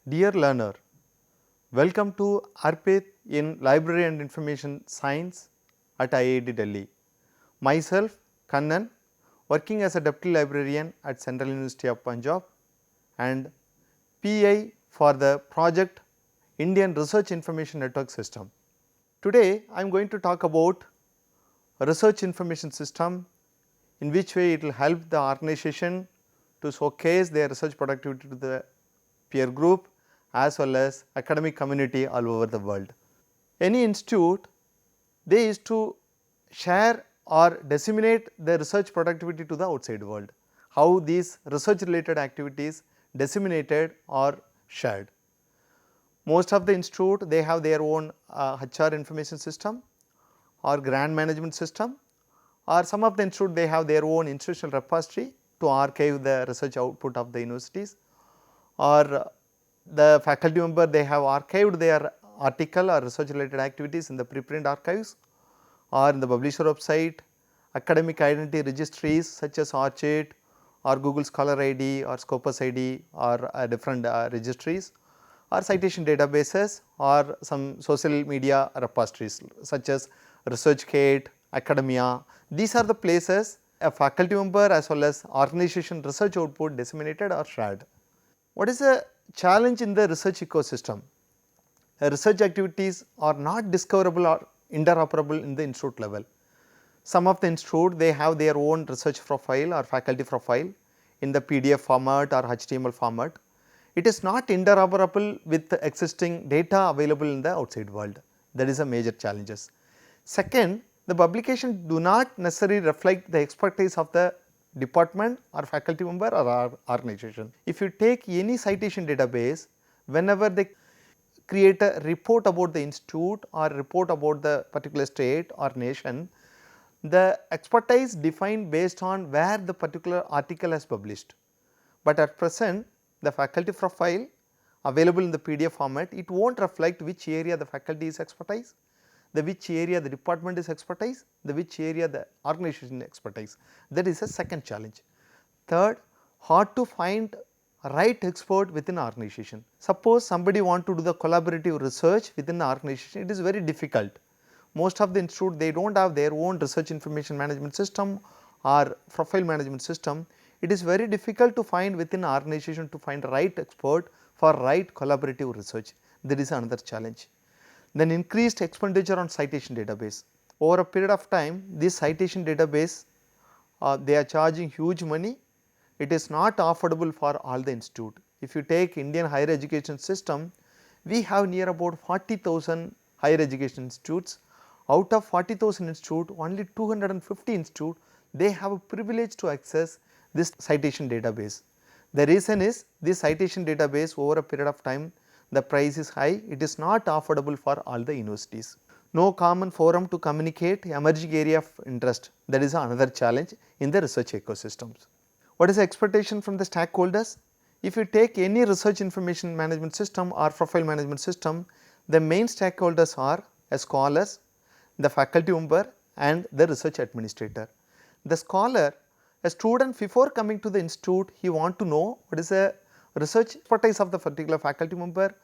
Dear learner, welcome to Arpit in Library and Information Science at IIT Delhi. Myself, Kannan, working as a Deputy Librarian at Central University of Punjab and PI for the project Indian Research Information Network System. Today, I am going to talk about research information system, in which way it will help the organization to showcase their research productivity to the peer group as well as academic community all over the world. Any institute, they used to share or disseminate the research productivity to the outside world. How these research related activities disseminated or shared. Most of the institute, they have their own HR information system or grant management system, or some of the institute they have their own institutional repository to archive the research output of the universities, or the faculty member they have archived their article or research related activities in the preprint archives or in the publisher website, academic identity registries such as ORCID or Google Scholar ID or Scopus ID or different registries, or citation databases or some social media repositories such as ResearchGate, Academia. These are the places a faculty member as well as organization research output disseminated or shared. What is the challenge in the research ecosystem? Research activities are not discoverable or interoperable in the institute level. Some of the institute they have their own research profile or faculty profile in the PDF format or HTML format. It is not interoperable with the existing data available in the outside world. That is a major challenges. Second, the publication do not necessarily reflect the expertise of the department or faculty member or organization. If you take any citation database, whenever they create a report about the institute or report about the particular state or nation, the expertise defined based on where the particular article has published. But at present, the faculty profile available in the PDF format, it will not reflect which area the faculty is expertise, the which area the department is expertise, the which area the organization expertise. That is a second challenge. Third, hard to find right expert within organization. Suppose somebody want to do the collaborative research within the organization, it is very difficult. Most of the institute they do not have their own research information management system or profile management system. It is very difficult to find within an organization to find right expert for right collaborative research. That is another challenge. Then increased expenditure on citation database. Over a period of time, this citation database they are charging huge money. It is not affordable for all the institute. If you take Indian higher education system, we have near about 40,000 higher education institutes. Out of 40,000 institute, only 250 institute they have a privilege to access this citation database. The reason is this citation database over a period of time the price is high, it is not affordable for all the universities. No common forum to communicate emerging area of interest, that is another challenge in the research ecosystems. What is the expectation from the stakeholders? If you take any research information management system or profile management system, the main stakeholders are a scholars, the faculty member and the research administrator. The scholar, a student before coming to the institute, he want to know what is the research expertise of the particular faculty member,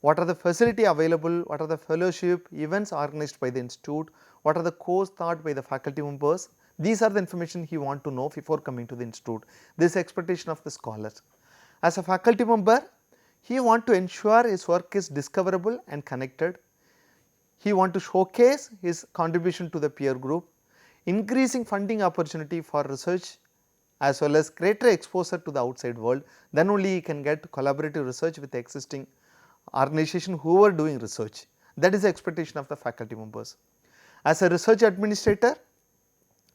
what are the facility available, what are the fellowship events organized by the institute, what are the course taught by the faculty members. These are the information he want to know before coming to the institute. This is expectation of the scholars. As a faculty member, he want to ensure his work is discoverable and connected. He want to showcase his contribution to the peer group, increasing funding opportunity for research as well as greater exposure to the outside world. Then only he can get collaborative research with the existing organization who are doing research. That is the expectation of the faculty members. As a research administrator,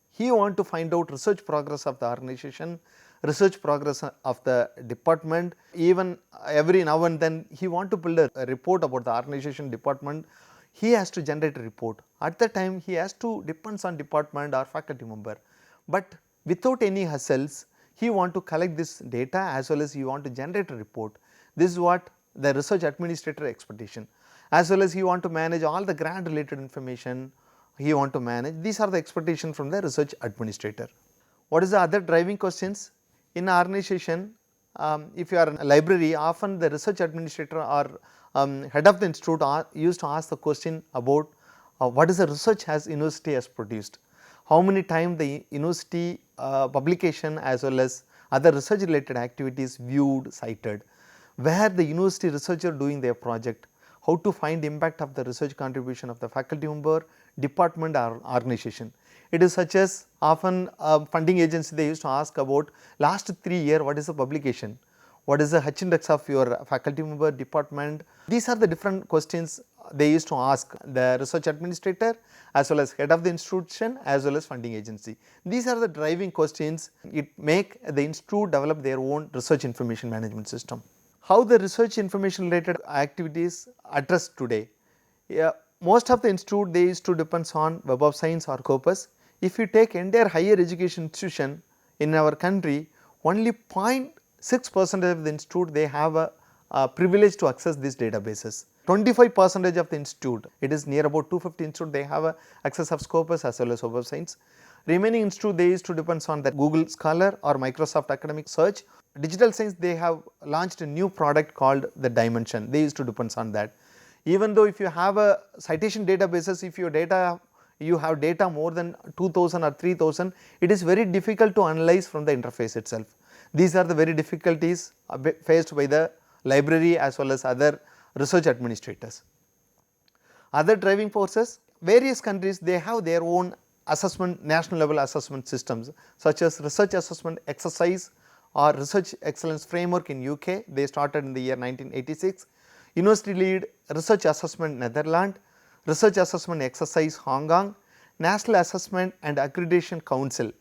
he want to find out research progress of the organization, research progress of the department. Even every now and then he want to build a report about the organization department. He has to generate a report. At the time he has to depends on department or faculty member, but without any hassles he want to collect this data as well as he want to generate a report. This is what the research administrator expectation, as well as he want to manage all the grant related information he want to manage. These are the expectation from the research administrator. What is the other driving questions in an organization? if you are in a library, often the research administrator or head of the institute used to ask the question about what is the research has university has produced, how many times the university publication as well as other research related activities viewed, cited, where the university researcher doing their project, how to find impact of the research contribution of the faculty member, department or organization. It is such as often funding agency they used to ask about last 3 years what is the publication, what is the H index of your faculty member, department. These are the different questions they used to ask the research administrator as well as head of the institution as well as funding agency. These are the driving questions. It make the institute develop their own research information management system. How the research information related activities addressed today? Most of the institute they used to depends on Web of Science or Scopus. If you take entire higher education institution in our country, only 0.6% of the institute they have a privilege to access these databases. 25% of the institute, it is near about 250 institute they have a access of Scopus as well as Web of Science. Remaining institute they used to depends on the Google Scholar or Microsoft Academic Search. Digital science they have launched a new product called the Dimension, they used to depends on that. Even though if you have a citation databases, if your data you have data more than 2000 or 3000, it is very difficult to analyze from the interface itself. These are the very difficulties faced by the library as well as other research administrators. Other driving forces, various countries they have their own assessment, national level assessment systems such as research assessment exercise or research excellence framework in UK, they started in the year 1986. University lead research assessment Netherlands, research assessment exercise Hong Kong, national assessment and accreditation council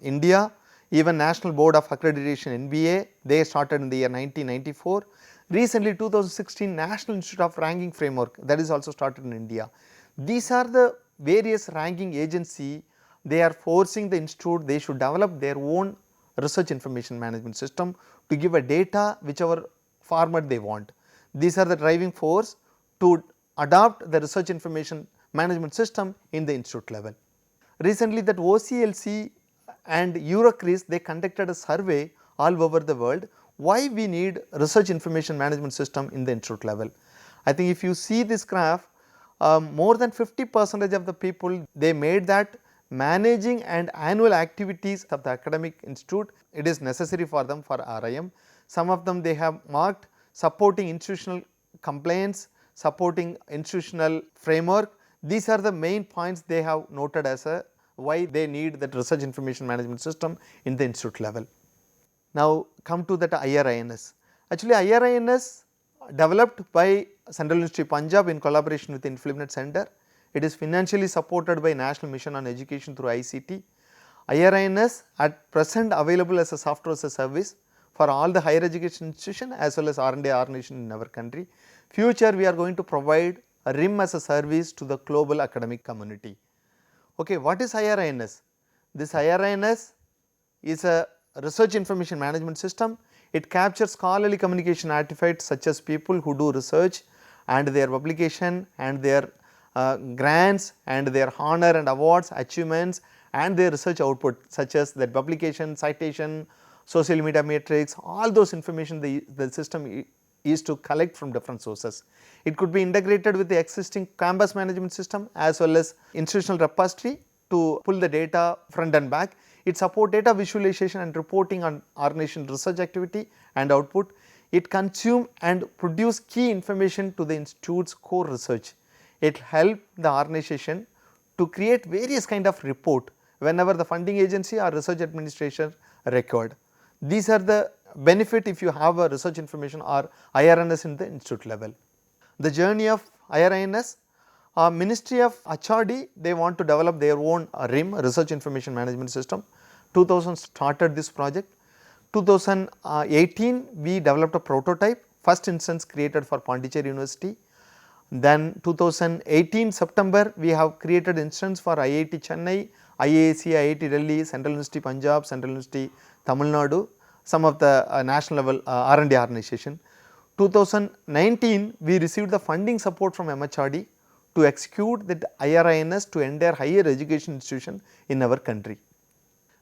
India, even national board of accreditation NBA, they started in the year 1994. Recently 2016 National Institute of Ranking Framework, that is also started in India. These are the various ranking agency, they are forcing the institute they should develop their own research information management system to give a data whichever format they want. These are the driving force to adopt the research information management system in the institute level. Recently that OCLC and Eurocris they conducted a survey all over the world why we need research information management system in the institute level. I think if you see this graph, more than 50% of the people they made that managing and annual activities of the academic institute, it is necessary for them for RIM. Some of them they have marked supporting institutional compliance, supporting institutional framework. These are the main points they have noted as a why they need that research information management system in the institute level. Now come to that IRINS. Actually IRINS developed by Central University Punjab in collaboration with InfluMnet Center. It is financially supported by National Mission on Education through ICT. IRINS at present available as a software as a service for all the higher education institution as well as R&D organization in our country. Future we are going to provide a RIM as a service to the global academic community. Okay, what is IRINS? This IRINS is a research information management system. It captures scholarly communication artifacts such as people who do research and their publication and their grants and their honor and awards, achievements and their research output such as their publication, citation, social media matrix, all those information the system is to collect from different sources. It could be integrated with the existing campus management system as well as institutional repository to pull the data front and back. It supports data visualization and reporting on organization research activity and output. It consumes and produce key information to the institute's core research. It helps the organization to create various kind of report whenever the funding agency or research administration required. These are the benefit if you have a research information or IRINS in the institute level. The journey of IRINS, Ministry of HRD they want to develop their own RIM, research information management system. 2000 started this project. 2018 we developed a prototype, first instance created for Pondicherry University. Then 2018 September we have created instance for IIT Chennai, IISc, IIT Delhi, Central University Punjab, Central University Tamil Nadu, some of the national level R&D organization. 2019 we received the funding support from MHRD to execute the IRINS to entire higher education institution in our country.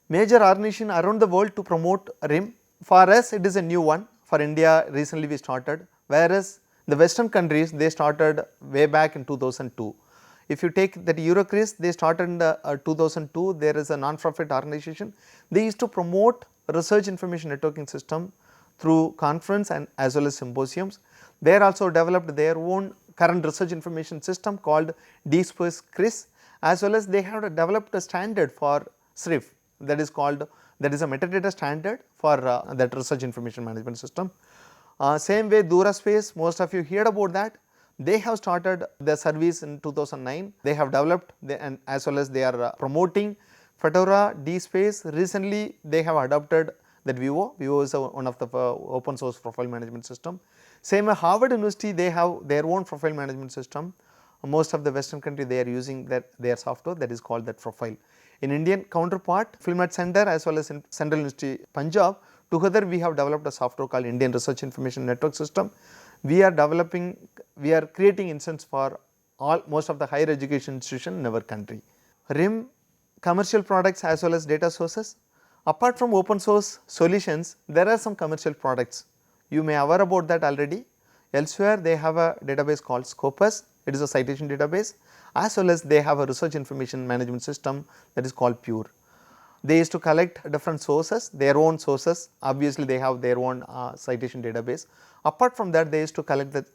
Major organization around the world to promote RIM, For us it is a new one, for India recently we started, whereas the western countries they started way back in 2002. If you take that Eurocris, they started in 2002, there is a non-profit organization, they used to promote research information networking system through conference and as well as symposiums. They also developed their own current research information system called DSpace CRIS, as well as they have developed a standard for SRIF, that is called, that is a metadata standard for that research information management system. Same way DuraSpace, most of you heard about that. They have started their service in 2009. They have developed and as well as they are promoting Fedora, DSpace. Recently they have adopted that Vivo. Vivo is one of the open source profile management system. Same way Harvard University, they have their own profile management system. Most of the western country they are using their software, that is called that Profile. In Indian counterpart, Filmat Center as well as in Central University Punjab, together we have developed a software called Indian Research Information Network System. We are creating instance for most of the higher education institution in our country. RIM, commercial products as well as data sources. Apart from open source solutions, there are some commercial products. You may aware about that already. Elsewhere they have a database called Scopus, it is a citation database, as well as they have a research information management system that is called Pure. They used to collect different sources, their own sources, obviously they have their own citation database. Apart from that, they used to collect the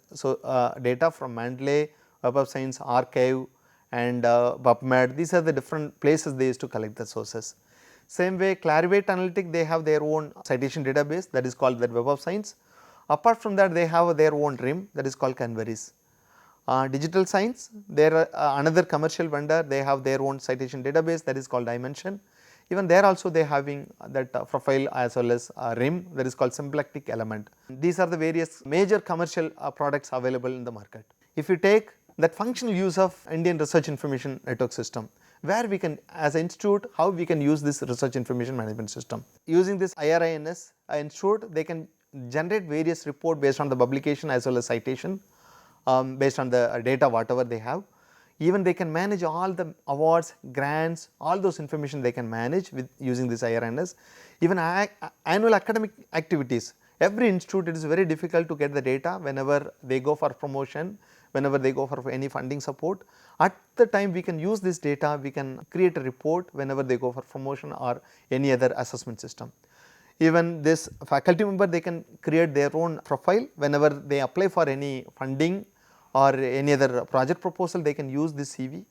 data from Mendeley, Web of Science, Archive and PubMed. These are the different places they used to collect the sources. Same way Clarivate Analytic, they have their own citation database, that is called the Web of Science. Apart from that, they have their own RIM, that is called Canvaris. Digital Science, they are another commercial vendor, they have their own citation database, that is called Dimension. Even there also they having that profile as well as RIM, that is called Symplectic Element. These are the various major commercial products available in the market. If you take that functional use of Indian Research Information Network System, where we can as an institute, how we can use this research information management system. Using this IRINS institute, they can generate various report based on the publication as well as citation, based on the data whatever they have. Even they can manage all the awards, grants, all those information they can manage with using this IRNS. Even annual academic activities, every institute it is very difficult to get the data whenever they go for promotion, whenever they go for any funding support. At the time we can use this data, we can create a report whenever they go for promotion or any other assessment system. Even this faculty member, they can create their own profile whenever they apply for any funding or any other project proposal, they can use this CV.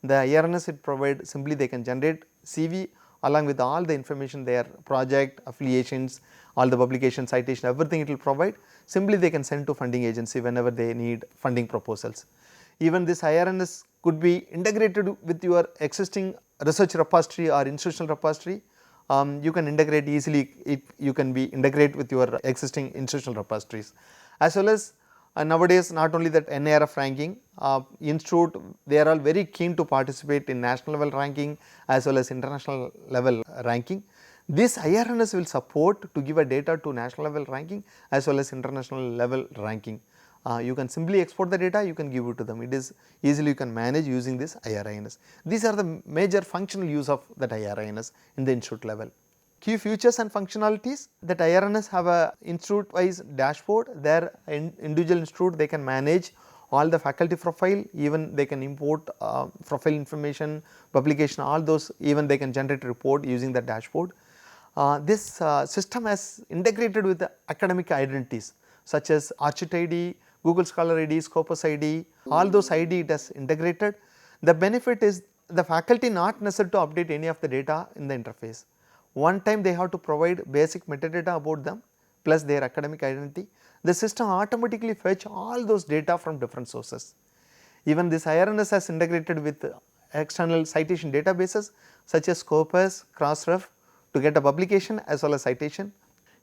The IRNS it provides, simply they can generate CV along with all the information, their project, affiliations, all the publication, citation, everything it will provide. Simply they can send to funding agency whenever they need funding proposals. Even this IRNS could be integrated with your existing research repository or institutional repository. You can integrate easily, you can be integrate with your existing institutional repositories. As well as nowadays not only that NIRF ranking, institute they are all very keen to participate in national level ranking as well as international level ranking. This IRNS will support to give a data to national level ranking as well as international level ranking. You can simply export the data, you can give it to them, it is easily you can manage using this IRINS. These are the major functional use of that IRINS in the institute level. Key features and functionalities, that IRNS have a institute wise dashboard, their individual institute they can manage all the faculty profile, even they can import profile information, publication, all those, even they can generate a report using the dashboard. This system has integrated with the academic identities such as Archit ID, Google Scholar ID, Scopus ID, all those ID it has integrated. The benefit is the faculty not necessary to update any of the data in the interface. One time they have to provide basic metadata about them plus their academic identity. The system automatically fetch all those data from different sources. Even this IRNS has integrated with external citation databases such as Scopus, Crossref to get a publication as well as citation.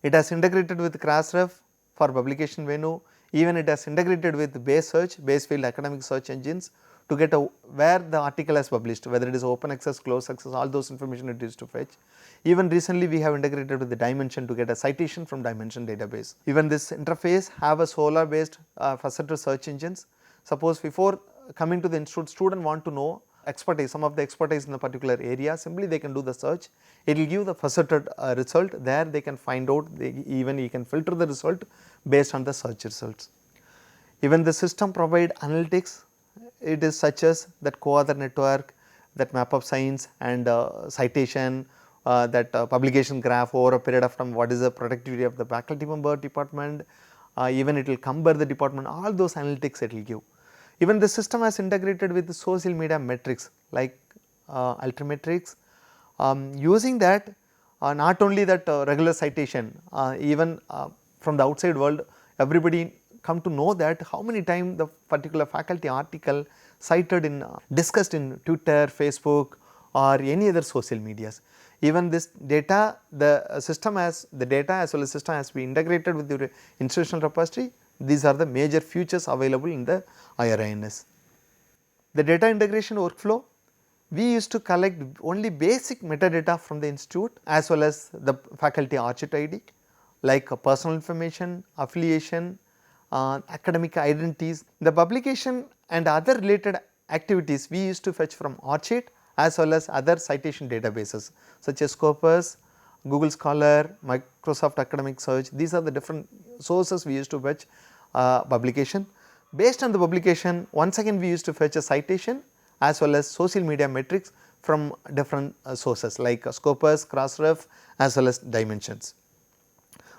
It has integrated with Crossref for publication venue, even it has integrated with Base Search, Base Field academic search engines to get where the article has published, whether it is open access, closed access, all those information it is to fetch. Even recently we have integrated with the Dimension to get a citation from Dimension database. Even this interface have a Solr based facet search engines. Suppose before coming to the institute, student want to know expertise, some of the expertise in a particular area, simply they can do the search. It will give the faceted result. There they can find out, even you can filter the result based on the search results. Even the system provide analytics. It is such as that co-author network, that map of science and citation, that publication graph over a period of time, what is the productivity of the faculty member department, even it will compare the department, all those analytics it will give. Even the system has integrated with the social media metrics like Ultrametrics. Using that, not only that regular citation, even from the outside world, everybody come to know that how many times the particular faculty article cited in discussed in Twitter, Facebook or any other social medias. Even this data, the system has the data as well as system has been integrated with the institutional repository. These are the major features available in the IRINS. The data integration workflow, we used to collect only basic metadata from the institute as well as the faculty ARCHIT ID like personal information, affiliation, academic identities. The publication and other related activities we used to fetch from ARCHIT as well as other citation databases such as Scopus, Google Scholar, Microsoft Academic Search. These are the different sources we used to fetch publication. Based on the publication, once again we used to fetch a citation as well as social media metrics from different sources like Scopus, Crossref as well as Dimensions.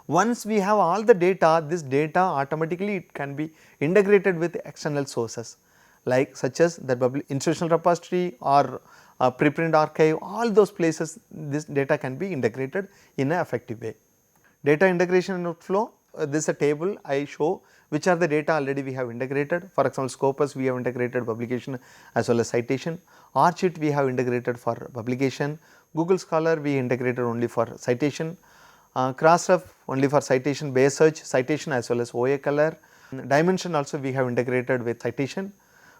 Once we have all the data, this data automatically it can be integrated with external sources like such as the institutional repository or preprint archive, all those places this data can be integrated in an effective way. Data integration and workflow, this is a table I show which are the data already we have integrated. For example, Scopus we have integrated publication as well as citation, ARCHIT we have integrated for publication, Google Scholar we integrated only for citation, Crossref only for citation based search, citation as well as OA color, Dimension also we have integrated with citation,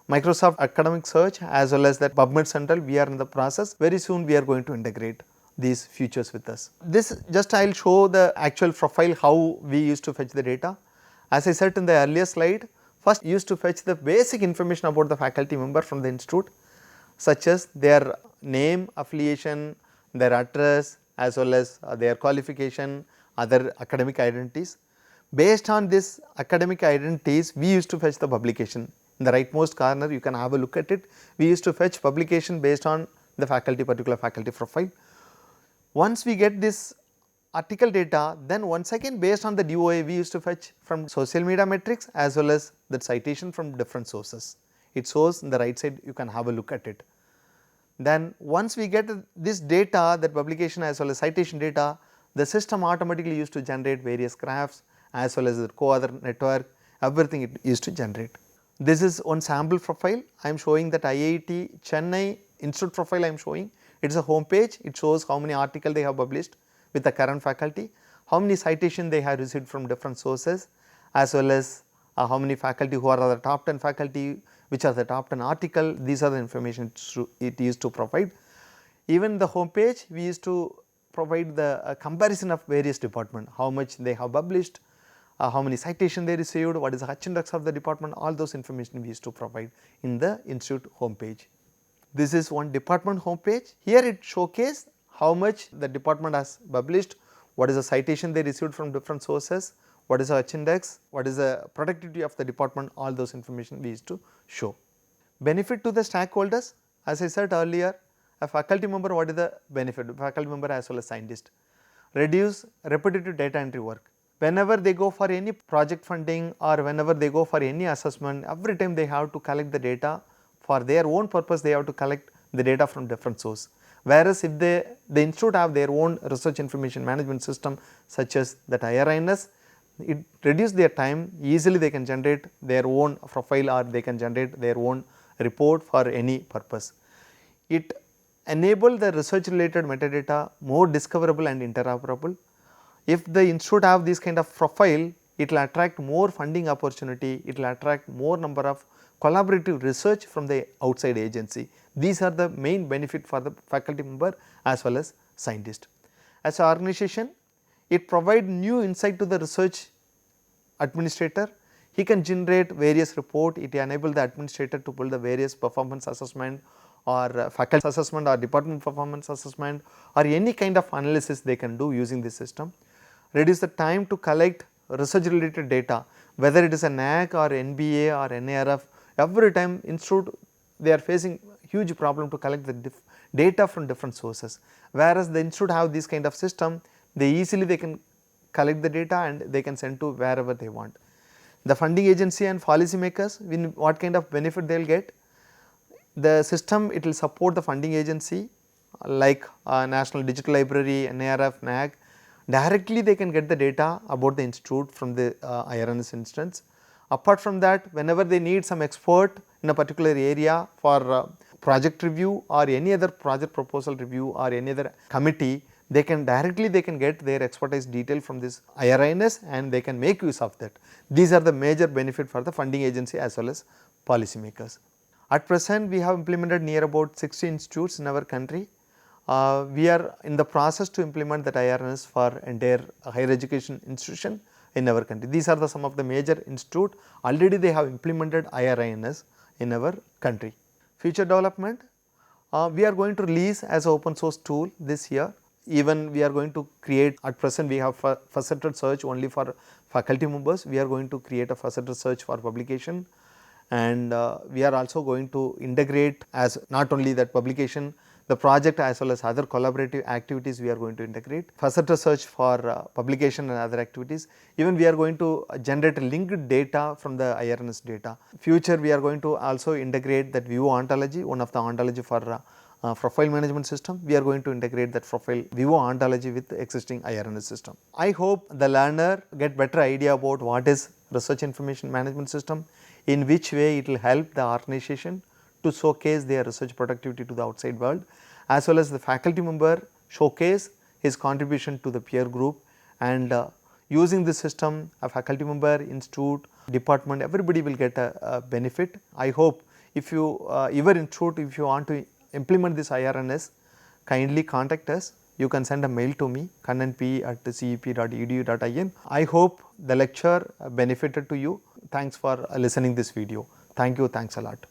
Microsoft Academic Search as well as that PubMed Central we are in the process, very soon we are going to integrate these features with us. This just I will show the actual profile how we used to fetch the data. As I said in the earlier slide, first used to fetch the basic information about the faculty member from the institute such as their name, affiliation, their address as well as their qualification, other academic identities. Based on this academic identities, we used to fetch the publication. In the rightmost corner you can have a look at it, we used to fetch publication based on the faculty, particular faculty profile. Once we get this article data, then once again based on the DOI we used to fetch from social media metrics as well as the citation from different sources. It shows in the right side, you can have a look at it. Then once we get this data, that publication as well as citation data, the system automatically used to generate various graphs as well as the co-author network, everything it used to generate. This is one sample profile. I am showing that IIT Chennai institute profile I am showing. It is a home page, it shows how many articles they have published with the current faculty, how many citations they have received from different sources as well as how many faculty who are the top 10 faculty, which are the top 10 article, these are the information it used to provide. Even the home page we used to provide the comparison of various department, how much they have published, how many citations they received, what is the H index of the department, all those information we used to provide in the institute home page. This is one department home page. Here it showcases how much the department has published, what is the citation they received from different sources, what is the H index, what is the productivity of the department, all those information we used to show. Benefit to the stakeholders, as I said earlier, a faculty member, what is the benefit? Faculty member as well as scientist. Reduce repetitive data entry work. Whenever they go for any project funding or whenever they go for any assessment, every time they have to collect the data for their own purpose, they have to collect the data from different source. Whereas if the institute have their own research information management system such as that IRINS, it reduce their time, easily they can generate their own profile or they can generate their own report for any purpose. It enable the research related metadata more discoverable and interoperable. If the institute have this kind of profile, it will attract more funding opportunity, it will attract more number of collaborative research from the outside agency. These are the main benefit for the faculty member as well as scientist. As an organization, it provide new insight to the research administrator. He can generate various report, it enable the administrator to build the various performance assessment or faculty assessment or department performance assessment or any kind of analysis they can do using this system. Reduce the time to collect research related data, whether it is a NAAC or NBA or NARF. Every time institute they are facing huge problem to collect the data from different sources, whereas the institute have this kind of system, they can collect the data and they can send to wherever they want. The funding agency and policy makers, what kind of benefit they will get? The system, it will support the funding agency like National Digital Library, NARF, NAAC. Directly they can get the data about the institute from the IRNS instance. Apart from that, whenever they need some expert in a particular area for project review or any other project proposal review or any other committee, they can get their expertise detail from this IRINS and they can make use of that. These are the major benefit for the funding agency as well as policy makers. At present, we have implemented near about 60 institutes in our country. We are in the process to implement that IRNS for entire higher education institution in our country. These are some of the major institute, already they have implemented IRINS in our country. Future development, we are going to release as an open source tool this year. Even we are going to create, at present we have faceted search only for faculty members, we are going to create a faceted search for publication, and we are also going to integrate as not only that publication, the project as well as other collaborative activities we are going to integrate. Faceted search for publication and other activities, even we are going to generate linked data from the IRNS data. Future we are going to also integrate that Vivo ontology, one of the ontology for profile management system. We are going to integrate that profile Vivo ontology with the existing IRNS system. I hope the learner get better idea about what is research information management system, in which way it will help the organization to showcase their research productivity to the outside world, as well as the faculty member showcase his contribution to the peer group, and using this system a faculty member, institute, department, everybody will get a benefit. I hope if you your institute, if you want to implement this IRNS, kindly contact us. You can send a mail to me kannanp@cep.edu.in. I hope the lecture benefited to you. Thanks for listening this video. Thank you. Thanks a lot.